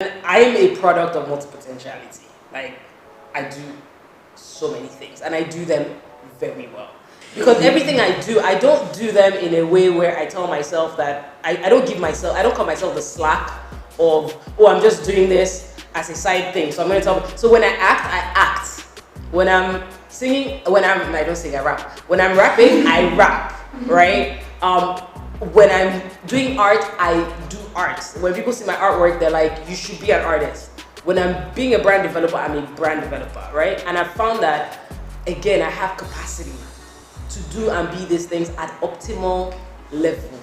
I am a product of multipotentiality. Like, I do so many things and I do them very well. Because everything I do, I don't do them in a way where I tell myself that I don't call myself the slack of, oh, I'm just doing this as a side thing. So I'm going to tell, so when I act. When I'm singing, I don't sing, I rap. When I'm rapping, I rap, right? When I'm doing art, I do art. When people see my artwork, they're like, you should be an artist. When I'm being a brand developer, I'm a brand developer, right? And I found that, again, I have capacity to do and be these things at optimal level,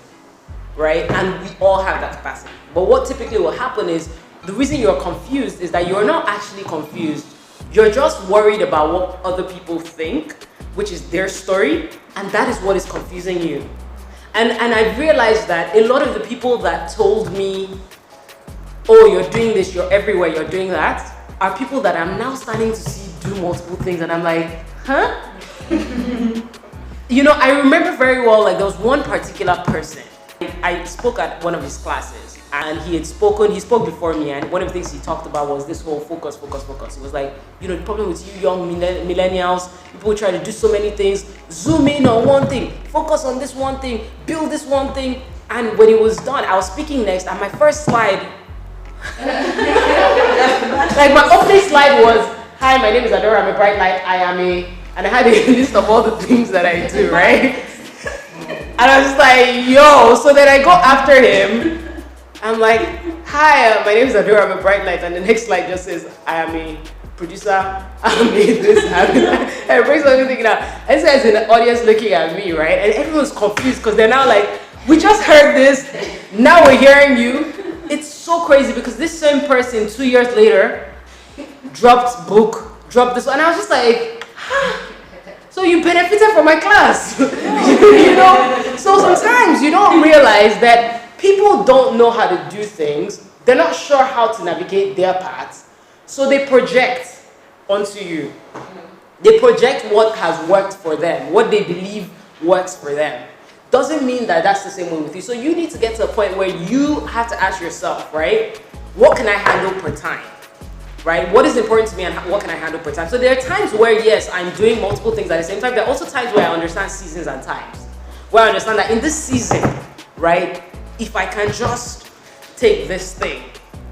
right? And we all have that capacity. But what typically will happen is, the reason you're confused is that you're not actually confused. You're just worried about what other people think, which is their story, and that is what is confusing you. And I realized that a lot of the people that told me, oh, you're doing this, you're everywhere, you're doing that, are people that I'm now starting to see do multiple things, and I'm like, huh? You know, I remember very well, like there was one particular person. I spoke at one of his classes, and he spoke before me, and one of the things he talked about was this whole focus. It was like, you know, the problem with you young millennials, people try to do so many things, zoom in on one thing, focus on this one thing, build this one thing. And when it was done, I was speaking next, and my first slide, like my opening slide was, hi, my name is Adaora, I'm a bright light, and I had a list of all the things that I do, right? And I was just like, yo, so then I go after him. I'm like, hi, my name is Adaora, I'm a bright light. And the next slide just says, I am a producer, I'm a this, I'm that. And it brings everything out. And so there's an audience looking at me, right? And everyone's confused because they're now like, we just heard this, now we're hearing you. It's so crazy because this same person 2 years later dropped this, and I was just like, so you benefited from my class. You know? So sometimes you don't realize that people don't know how to do things. They're not sure how to navigate their paths. So they project onto you. They project what has worked for them, what they believe works for them. Doesn't mean that that's the same way with you. So you need to get to a point where you have to ask yourself, right? What can I handle per time? Right? What is important to me and what can I handle per time? So there are times where, yes, I'm doing multiple things at the same time. There are also times where I understand seasons and times. Where I understand that in this season, right, if I can just take this thing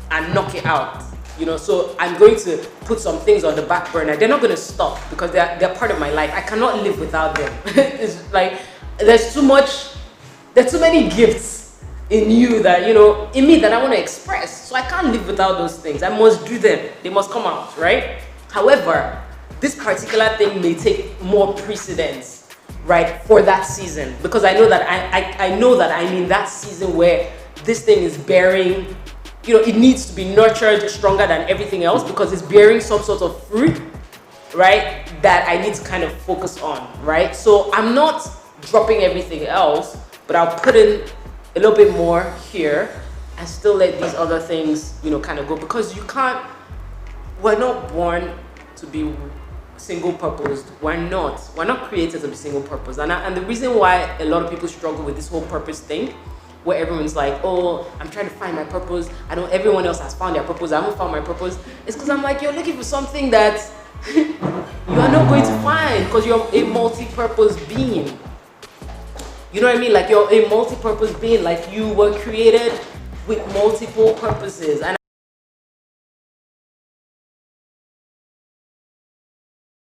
and knock it out, you know, so I'm going to put some things on the back burner. They're not going to stop because they're part of my life. I cannot live without them. It's like, there's too many gifts in you that, you know, in me that I want to express. So I can't live without those things. I must do them. They must come out, right? However, this particular thing may take more precedence, right, for that season, because I know that I know that I'm in that season where this thing is bearing, you know, it needs to be nurtured stronger than everything else because it's bearing some sort of fruit, right, that I need to kind of focus on, right? So I'm not dropping everything else, but I'll put in a little bit more here and still let these other things, you know, kind of go, because we're not born to be single purposed. We're not created to be single purposed. And the reason why a lot of people struggle with this whole purpose thing, where everyone's like, oh, I'm trying to find my purpose, I know everyone else has found their purpose, I haven't found my purpose, is because I'm like, you're looking for something that you are not going to find because you're a multi-purpose being. You know what I mean? Like, you're a multi-purpose being, like you were created with multiple purposes. And